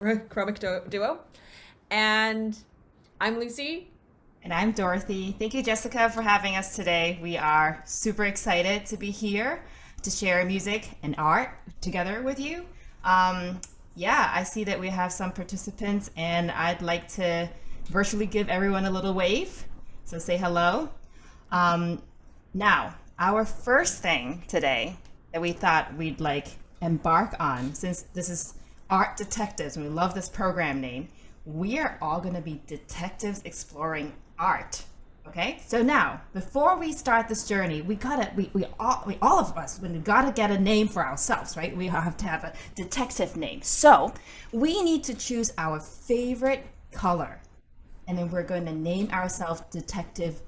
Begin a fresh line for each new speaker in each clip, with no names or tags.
Chromic Duo. And I'm Lucy.
And I'm Dorothy. Thank you, Jessica, for having us today. We are super excited to be here to share music and art together with you. Um, yeah, I see that we have some participants, and I'd like to virtually give everyone a little wave. So say hello. Um, Now, our first thing today that we thought we'd embark on, since this is Art Detectives, and we love this program name, we are all going to be detectives exploring art. Okay, so now before we start this journey, we all of us, we gotta get a name for ourselves, right? We have to have a detective name. So we need to choose our favorite color, and then we're going to name ourselves Detective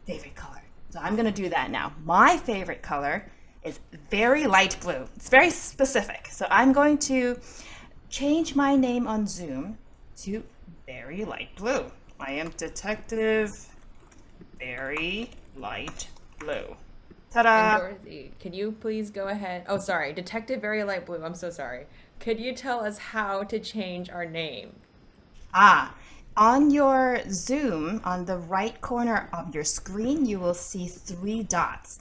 Favorite Color. So I'm going to do that now. My favorite color is very light blue. It's very specific. So I'm going to change my name on Zoom to very light blue. I am Detective Very Light Blue.
And
Ta-da!
Dorothy, could you please go ahead? Oh, sorry. Detective Very Light Blue. I'm so sorry. Could you tell us how to change our name?
Ah, on your Zoom, on the right corner of your screen, you will see three dots.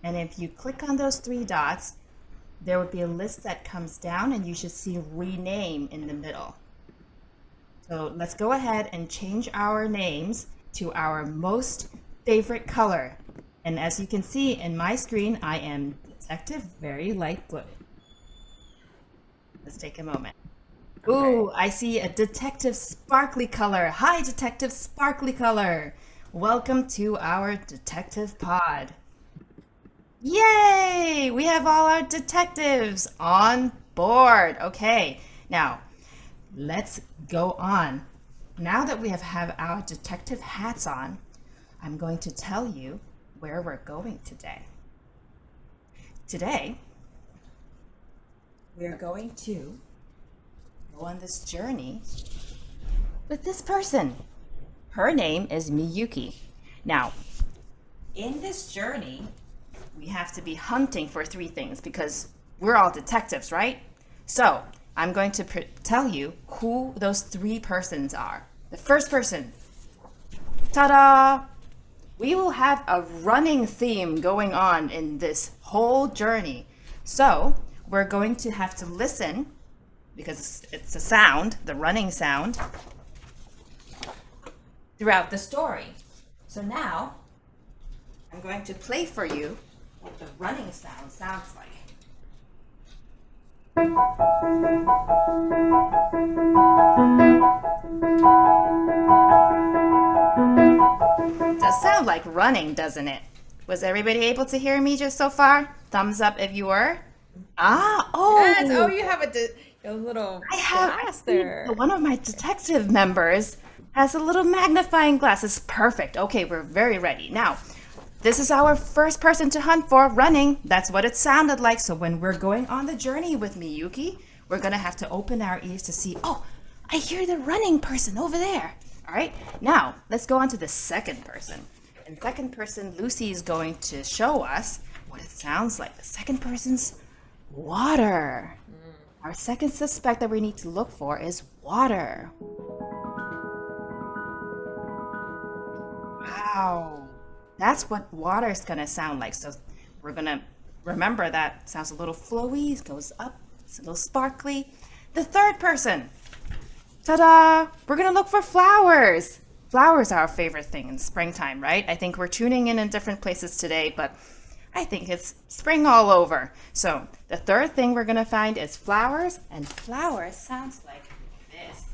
And if you click on those three dots, there would be a list that comes down and you should see rename in the middle. So let's go ahead and change our names to our most favorite color. And as you can see in my screen, I am Detective Very Light Blue. Let's take a moment.
Okay.
Ooh, I see a Detective Sparkly Color. Hi, Detective Sparkly Color. Welcome to our detective pod. Yay! We have all our detectives on board. Okay, now let's go on. Now that we have our detective hats on, I'm going to tell you where we're going today. Today, we're going to go on this journey with this person. Her name is Miyuki. Now, in this journey, we have to be hunting for three things because we're all detectives, right? So I'm going to tell you who those three persons are. The first person, ta-da! We will have a running theme going on in this whole journey. So we're going to have to listen because it's a sound, the running sound, throughout the story. So now I'm going to play for you what the running sound sounds like. It does sound like running, doesn't it? Was everybody able to hear me just so far? Thumbs up if you were. Ah,
Yes. Oh,
oh,
you have a little
I
glass
see that
there.
one of my detective members has a little magnifying glass. It's perfect. Okay, we're very ready. Now, this is our first person to hunt for running. That's what it sounded like. So when we're going on the journey with Miyuki, we're going to have to open our ears to see, oh, I hear the running person over there. All right, now let's go on to the second person. And second person, Lucy is going to show us what it sounds like. The second person's water. Our second suspect that we need to look for is water. Wow. That's what water is going to sound like. So we're going to remember that sounds a little flowy, it goes up, it's a little sparkly. The third person, ta-da! We're going to look for flowers. Flowers are our favorite thing in springtime, right? I think we're tuning in different places today, but I think it's spring all over. So the third thing we're going to find is flowers, and flowers sounds like this.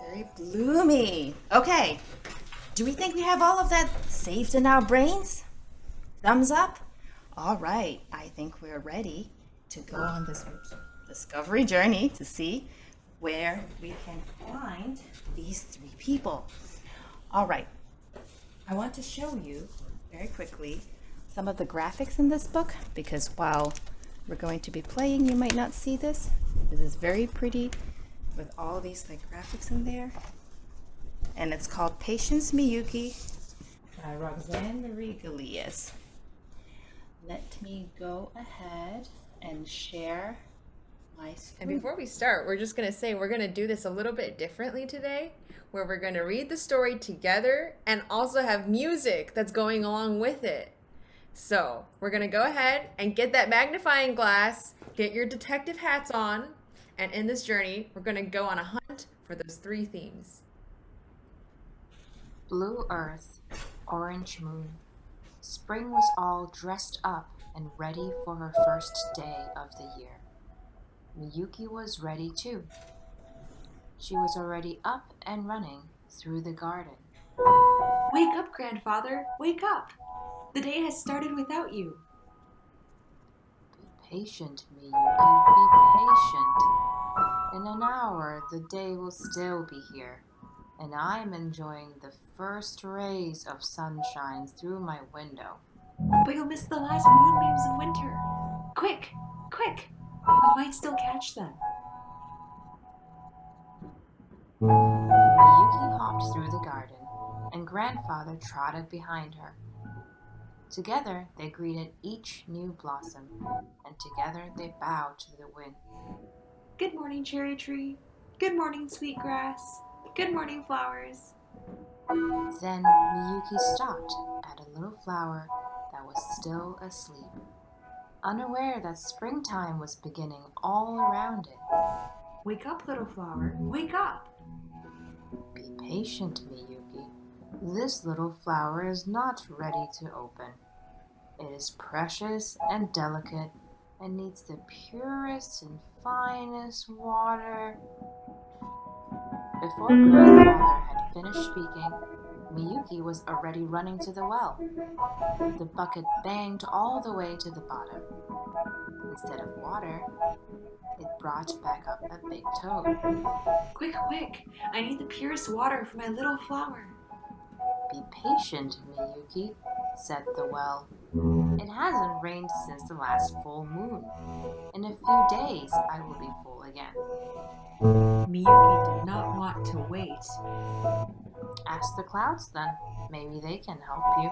Very bloomy. Okay, do we think we have all of that saved in our brains? Thumbs up? All right, I think we're ready to go on this discovery journey to see where we can find these three people. All right, I want to show you very quickly some of the graphics in this book because while we're going to be playing, you might not see this. This is very pretty with all these graphics in there. And it's called Patience Miyuki Roxanne Marie Galeas. Let me go ahead and share my
And
screen.
before we start, we're just going to say we're going to do this a little bit differently today, where we're going to read the story together and also have music that's going along with it. So we're going to go ahead and get that magnifying glass, get your detective hats on, and in this journey, we're going to go on a hunt for those 3 themes.
Blue earth, orange moon. Spring was all dressed up and ready for her first day of the year. Miyuki was ready too. She was already up and running through the garden.
Wake up, grandfather! Wake up! The day has started without you.
Be patient, Miyuki, be patient. In an hour, the day will still be here, and I'm enjoying the first rays of sunshine through my window.
But you'll miss the last moonbeams of winter. Quick! Quick! We might still catch them.
Miyuki hopped through the garden, and grandfather trotted behind her. Together they greeted each new blossom, and together they bowed to the wind.
Good morning, cherry tree. Good morning, sweet grass. Good morning, flowers.
Then Miyuki stopped at a little flower that was still asleep, unaware that springtime was beginning all around it.
Wake up, little flower. Wake up!
Be patient, Miyuki. This little flower is not ready to open. It is precious and delicate and needs the purest and finest water. Before grandfather had finished speaking, Miyuki was already running to the well. The bucket banged all the way to the bottom. Instead of water, it brought back up a big toad.
Quick, quick! I need the purest water for my little flower.
Be patient, Miyuki, said the well. It hasn't rained since the last full moon. In a few days, I will be full again.
Miyuki did not want to wait.
Ask the clouds then. Maybe they can help you.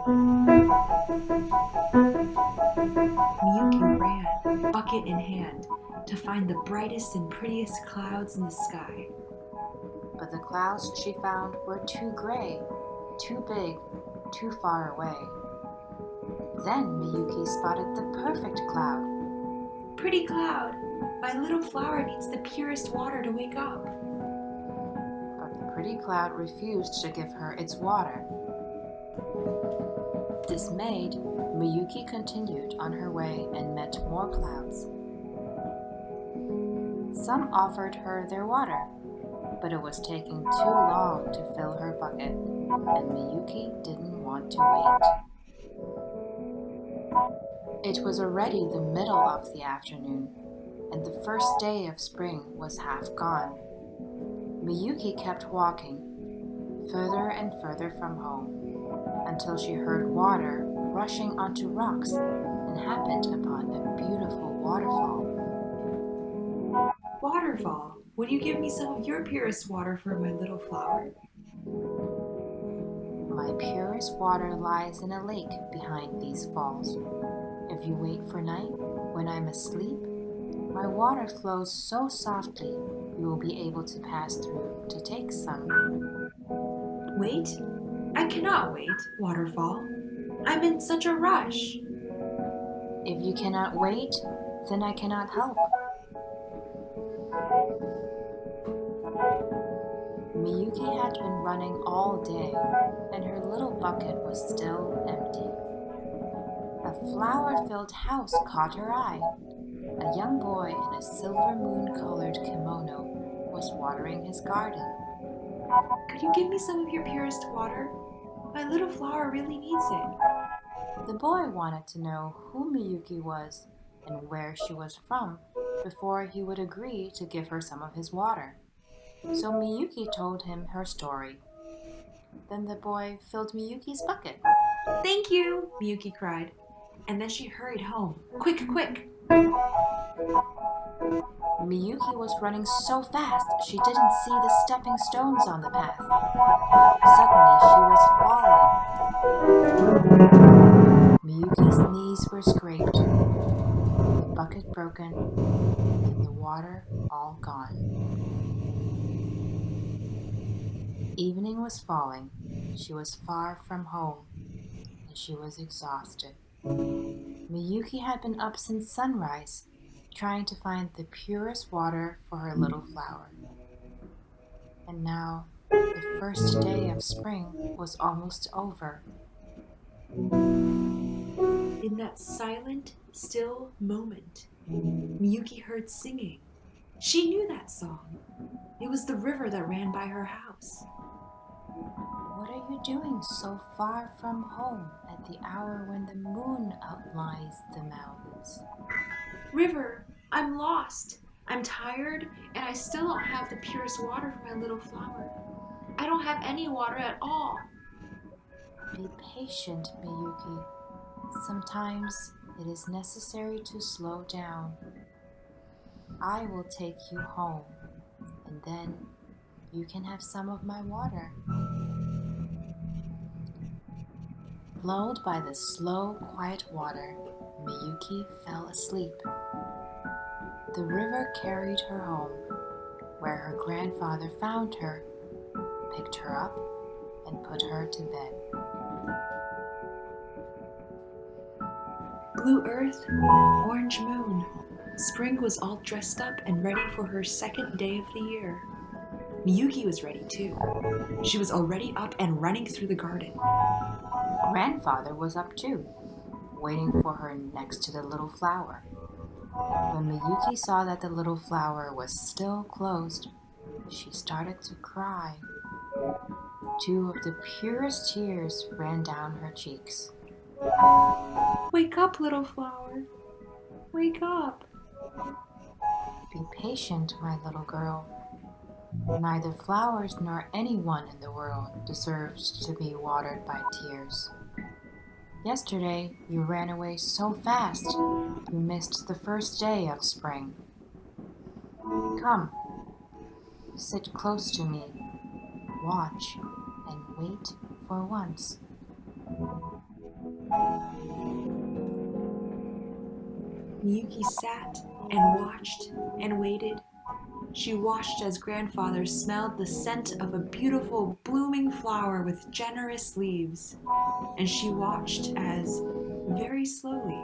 Miyuki ran, bucket in hand, to find the brightest and prettiest clouds in the sky.
But the clouds she found were too gray, too big, too far away. Then Miyuki spotted the perfect cloud.
Pretty cloud, my little flower needs the purest water to wake up.
But the pretty cloud refused to give her its water. Dismayed, Miyuki continued on her way and met more clouds. Some offered her their water, but it was taking too long to fill her bucket, and Miyuki didn't want to wait. It was already the middle of the afternoon, and the first day of spring was half gone. Miyuki kept walking, further and further from home, until she heard water rushing onto rocks and happened upon a beautiful waterfall.
Waterfall, would you give me some of your purest water for my little flower?
My purest water lies in a lake behind these falls. If you wait for night, when I'm asleep, my water flows so softly you will be able to pass through to take some.
Wait? I cannot wait, waterfall. I'm in such a rush.
If you cannot wait, then I cannot help. Miyuki had been running all day, and her little bucket was still empty. A flower-filled house caught her eye. A young boy in a silver moon-colored kimono was watering his garden.
Could you give me some of your purest water? My little flower really needs it.
The boy wanted to know who Miyuki was and where she was from before he would agree to give her some of his water. So Miyuki told him her story. Then the boy filled Miyuki's bucket.
Thank you, Miyuki cried. And then she hurried home. Quick, quick!
Miyuki was running so fast she didn't see the stepping stones on the path. Suddenly she was falling. Miyuki's knees were scraped, the bucket broken, and the water all gone. Evening was falling. She was far from home, and she was exhausted. Miyuki had been up since sunrise, trying to find the purest water for her little flower. And now, the first day of spring was almost over.
In that silent, still moment, Miyuki heard singing. She knew that song. It was the river that ran by her house.
What are you doing so far from home at the hour when the moon outlines the mountains?
River, I'm lost. I'm tired, and I still don't have the purest water for my little flower. I don't have any water at all.
Be patient, Miyuki. Sometimes it is necessary to slow down. I will take you home, and then you can have some of my water. Lulled by the slow, quiet water, Miyuki fell asleep. The river carried her home, where her grandfather found her, picked her up, and put her to bed.
Blue earth, orange moon. Spring was all dressed up and ready for her second day of the year. Miyuki was ready too. She was already up and running through the garden.
Grandfather was up too, waiting for her next to the little flower. When Miyuki saw that the little flower was still closed, she started to cry. 2 of the purest tears ran down her cheeks.
Wake up, little flower. Wake up.
Be patient, my little girl. Neither flowers nor anyone in the world deserves to be watered by tears. Yesterday, you ran away so fast, you missed the first day of spring. Come, sit close to me, watch, and wait for once.
Miyuki sat and watched and waited. She watched as grandfather smelled the scent of a beautiful blooming flower with generous leaves. And she watched as, very slowly,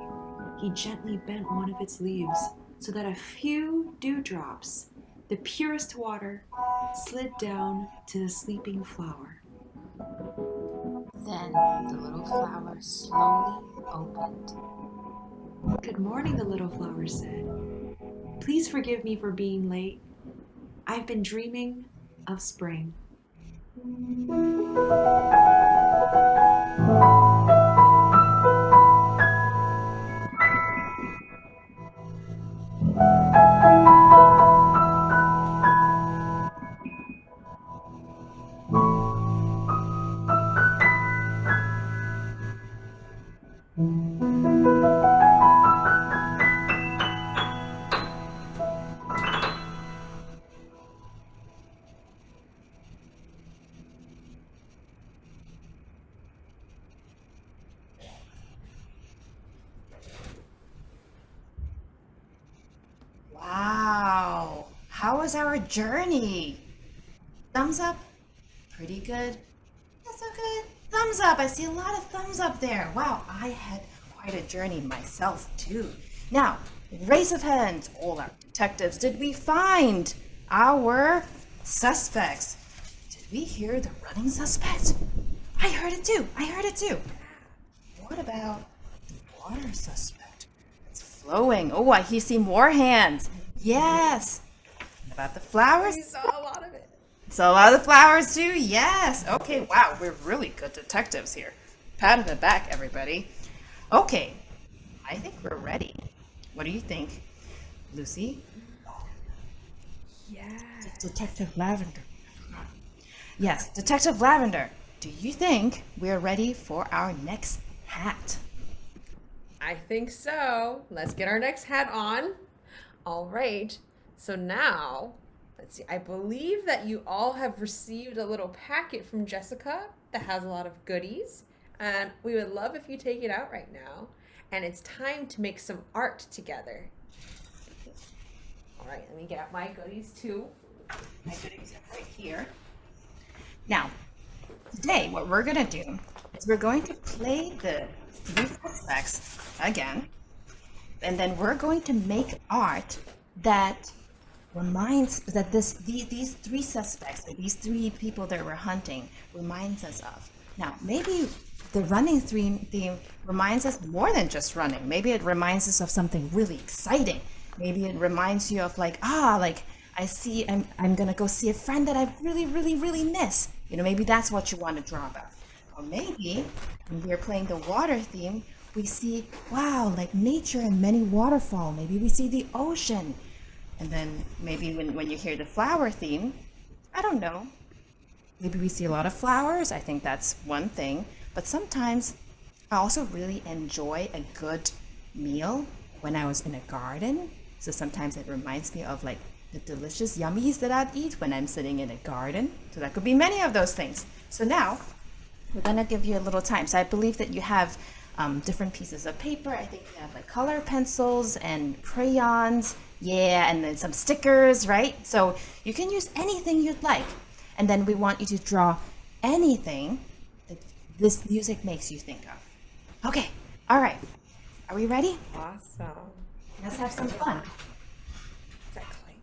he gently bent one of its leaves so that a few dewdrops, the purest water, slid down to the sleeping flower.
Then the little flower slowly opened.
Good morning, the little flower said. Please forgive me for being late. I've been dreaming of spring.
Wow. How was our journey? Thumbs up? Pretty good. That's so good. Thumbs up. I see a lot of thumbs up there. Wow, I had quite a journey myself too. Now, raise of hands. All our detectives, did we find our suspects? Did we hear the running suspect? I heard it too. I heard it too. What about the water suspect? It's flowing. Oh, I see more hands. Yes. What about the flowers?
We saw a lot of it.
So a lot of the flowers too? Yes. Okay, wow, we're really good detectives here. Pat on the back, everybody. Okay, I think we're ready. What do you think, Lucy?
Yeah.
Detective Lavender. Yes, Detective Lavender. Do you think we're ready for our next hat?
I think so. Let's get our next hat on. All right. So now, let's see. I believe that you all have received a little packet from Jessica that has a lot of goodies. And we would love if you take it out right now. And it's time to make some art together. All right, let me get out my goodies too.
My goodies are right here. Now, today what we're going to do is we're going to play the three suspects again. And then we're going to make art that reminds that these three suspects, or these three people that we're hunting, reminds us of. Now, maybe the running theme reminds us more than just running. Maybe it reminds us of something really exciting. Maybe it reminds you of like I'm gonna go see a friend that I really miss. Maybe that's what you want to draw about. Or maybe when we're playing the water theme, we see, wow, like nature and many waterfall. Maybe we see the ocean. And then maybe when you hear the flower theme, I don't know, maybe we see a lot of flowers. I think that's one thing. But sometimes I also really enjoy a good meal when I was in a garden. So sometimes it reminds me of like the delicious yummies that I'd eat when I'm sitting in a garden. So that could be many of those things. So now we're gonna give you a little time. So I believe that you have different pieces of paper. I think you have like color pencils and crayons. Yeah, and then some stickers, right? So you can use anything you'd like. And then we want you to draw anything that this music makes you think of. Okay, all right. Are we ready?
Awesome.
Let's have some fun.
Exactly.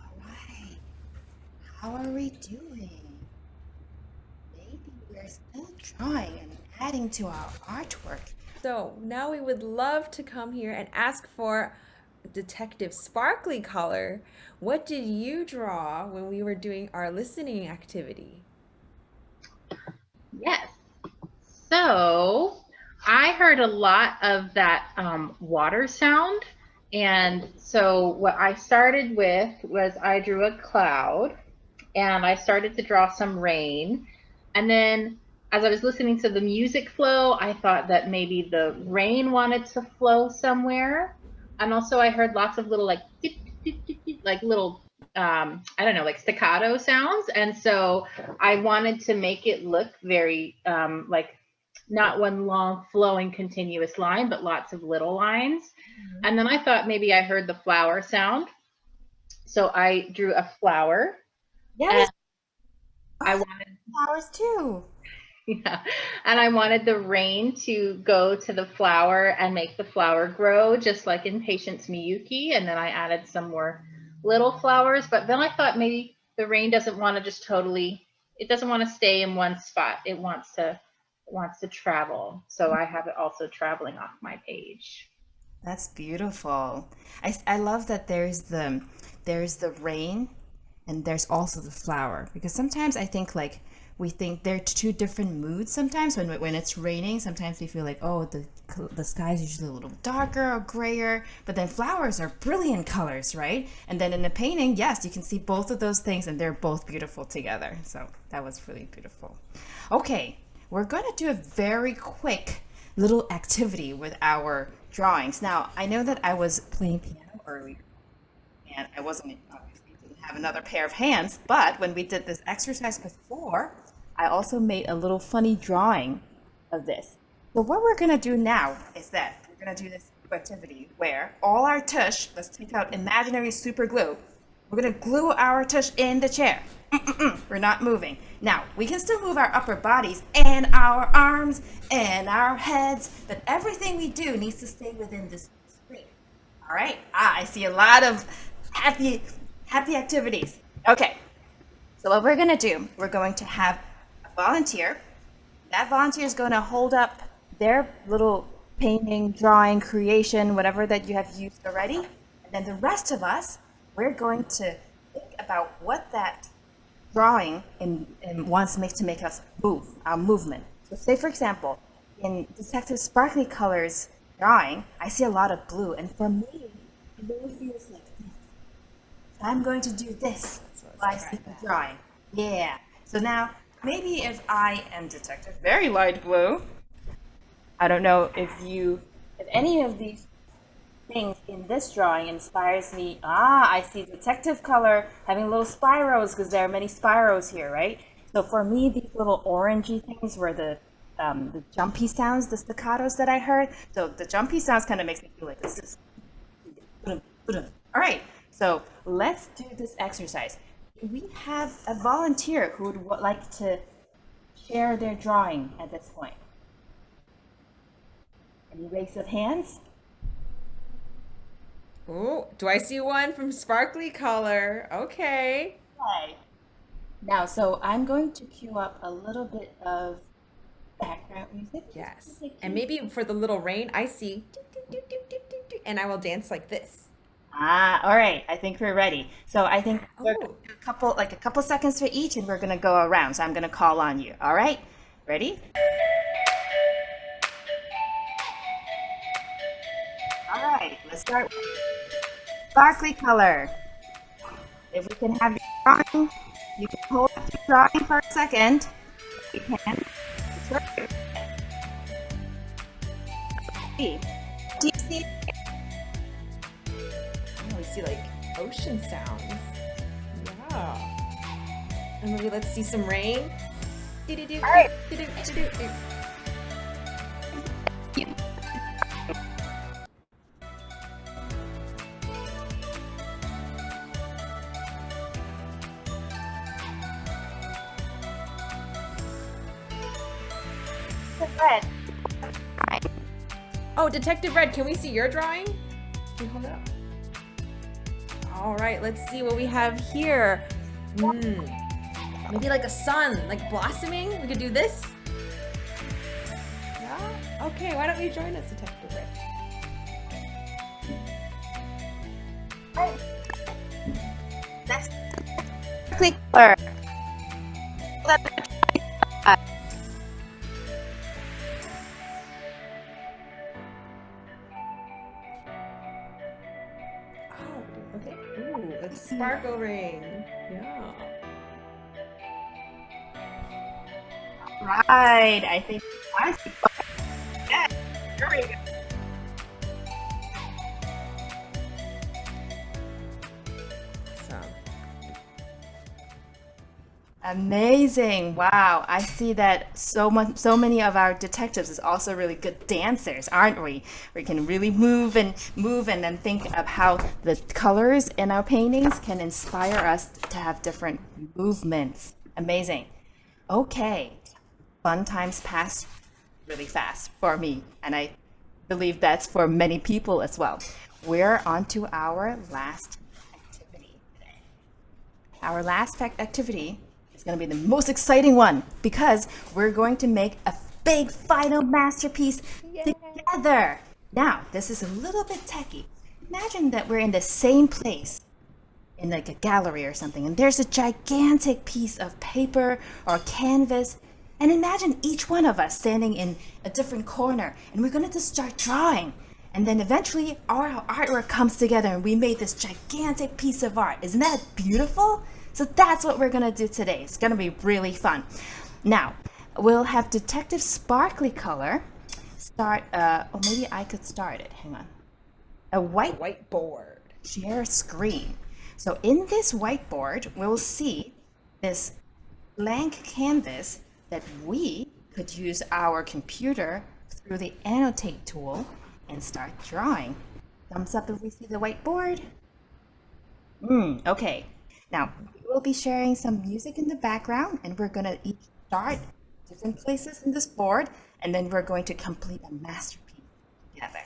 All right. How are we doing? Maybe we're still drawing and adding to our artwork.
So now we would love to come here and ask for Detective Sparkly Color. What did you draw when we were doing our listening activity?
Yes. So I heard a lot of that water sound. And so what I started with was I drew a cloud and I started to draw some rain. And then as I was listening to the music flow, I thought that maybe the rain wanted to flow somewhere. And also I heard lots of little like, dip, dip, dip, dip, like little, I don't know, like staccato sounds. And so I wanted to make it look very like not one long flowing continuous line, but lots of little lines. And then I thought maybe I heard the flower sound. So I drew a flower.
Yes,
And I wanted,
flowers too.
yeah, and I wanted the rain to go to the flower and make the flower grow, just like in Patience Miyuki. And then I added some more little flowers. But then I thought maybe the rain doesn't want to just totally, it doesn't want to stay in one spot. It wants to travel. So I have it also traveling off my page.
That's beautiful. I love that there's the rain and there's also the flower because sometimes I think like we think they're two different moods sometimes when it's raining sometimes we feel like oh the sky is usually a little darker or grayer but then flowers are brilliant colors, right? And then in the painting, yes, you can see both of those things and they're both beautiful together. So that was really beautiful. Okay, we're going to do a very quick little activity with our drawings. Now, I know that I was playing piano earlier and I wasn't obviously didn't have another pair of hands, but when we did this exercise before, I also made a little funny drawing of this. So what we're gonna do now is that we're gonna do this activity where all our tush, let's take out imaginary super glue. We're gonna glue our tush in the chair. We're not moving. Now, we can still move our upper bodies and our arms and our heads, but everything we do needs to stay within this screen. All right? I see a lot of happy happy activities. Okay, so what we're gonna do, we're going to have a volunteer. That volunteer is gonna hold up their little painting, drawing, creation, whatever that you have used already. And then the rest of us, we're going to think about what that drawing and wants to make us move, our movement. So say for example, in Detective Sparkly Colors drawing, I see a lot of blue, and for me, blue feels like this. So I'm going to do this while I see the drawing. Yeah. So now, maybe if I am Detective Very Light Blue, I don't know if any of these things in this drawing inspires me. I see Detective Color having little spirals because there are many spirals here, right? So for me, these little orangey things were the jumpy sounds, the staccatos that I heard. So the jumpy sounds kind of makes me feel like this is. All right, so let's do this exercise. We have a volunteer who would like to share their drawing at this point. Any raise of hands?
Oh, do I see one from Sparkly Color? Okay.
Okay. Now, so I'm going to cue up a little bit of background music.
Yes. And maybe for the little rain, I see do, do, do, do, do, do, do, and I will dance like this.
All right. I think we're ready. So I think we're
Oh.
gonna do a couple seconds for each, and we're gonna go around. So I'm gonna call on you. All right? Ready? All right. Let's start with Sparkly Color. If we can have your drawing, you can hold up your drawing for a second. You can. Sure. Do you see?
Oh, we see like ocean sounds. Yeah. And maybe let's see some rain. Do-do-do,
All right.
do-do-do-do-do.
Red.
Oh, Detective Red, can we see your drawing? Can you hold it up? All right, let's see what we have here. Maybe like a sun, like blossoming. We could do this. Yeah. Okay, why don't you join us, Detective Red?
That's Sparkly Color.
Oh, okay. Ooh, a sparkle ring. Yeah.
Right. I think I see. Yeah. There we go.
So.
Amazing. Wow. I see that so many of our detectives is also really good dancers, aren't we? We can really move and then think of how the colors in our paintings can inspire us to have different movements. Amazing. Okay. Fun times pass really fast for me, and I believe that's for many people as well. We're on to our last activity today. Our last activity is going to be the most exciting one because we're going to make a big final masterpiece together. Now, this is a little bit techy. Imagine that we're in the same place in like a gallery or something, and there's a gigantic piece of paper or canvas, and imagine each one of us standing in a different corner, and we're going to just start drawing, and then eventually our artwork comes together and we made this gigantic piece of art. Isn't that beautiful? So that's what we're going to do today. It's going to be really fun. Now, we'll have Detective Sparkly Color start, or maybe I could start it. Hang on. A
Whiteboard.
share screen. So in this whiteboard, we'll see this blank canvas that we could use our computer through the annotate tool and start drawing. Thumbs up if we see the whiteboard. Okay. Now, we'll be sharing some music in the background, and we're going to each start different places in this board, and then we're going to complete a masterpiece together.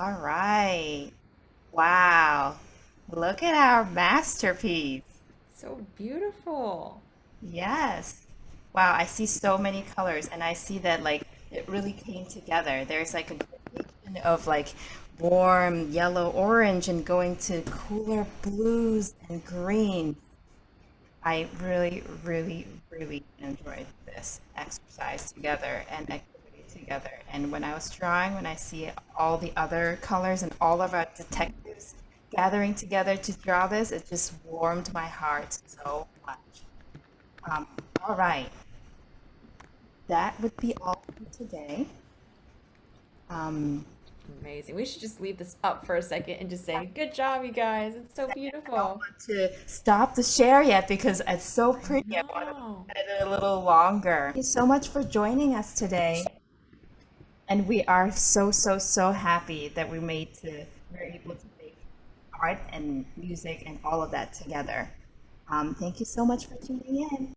All right. Wow. Look at our masterpiece.
So beautiful.
Yes. Wow, I see so many colors and I see that like it really came together. There's like a gradation of like warm yellow orange and going to cooler blues and greens. I really, really, really enjoyed this exercise together and activity together. And when I was drawing, when I see all the other colors and all of our detectives gathering together to draw this, it just warmed my heart so much. Um, all right, that would be all for today. Um,
Amazing. We should just leave this up for a second and just say, good job, you guys. It's so
I don't
beautiful.
want to stop the share yet because it's so
I
pretty. I want to
know.
let it a little longer. Thank you so much for joining us today. And we are so, so, so happy that we're able to make art and music and all of that together. Thank you so much for tuning in.